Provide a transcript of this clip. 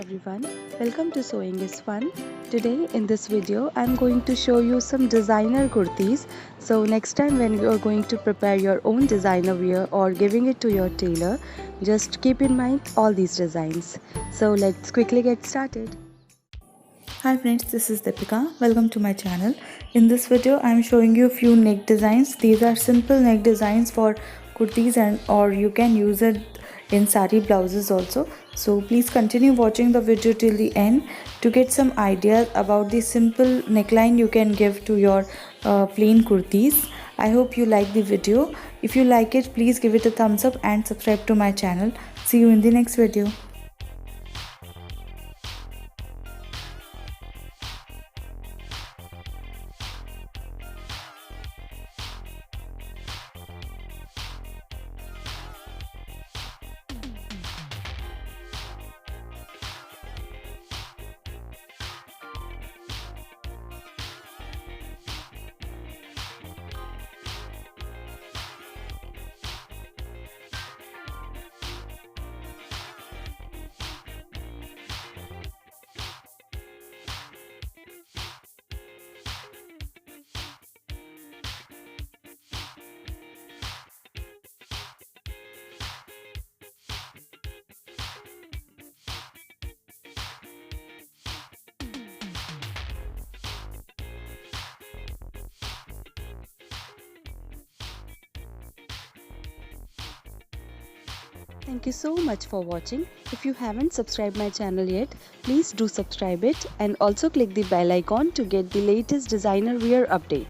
everyone, welcome to Sewing is Fun. Today in this video I'm going to show you some designer kurtis. So next time when you are going to prepare your own designer wear or giving it to your tailor, just keep in mind all these designs. So let's quickly get started. Hi friends, this is Deepika. Welcome to my channel. In this video I am showing you a few neck designs. These are simple neck designs for kurtis or you can use it in saree blouses also. So please continue watching the video till the end to get some ideas about the simple neckline you can give to your plain kurtis. I hope you like the video. If you like it, please give it a thumbs up and subscribe to my channel. See you in the next video. Thank you so much for watching. If you haven't subscribed my channel yet, please do subscribe it and also click the bell icon to get the latest designer wear update.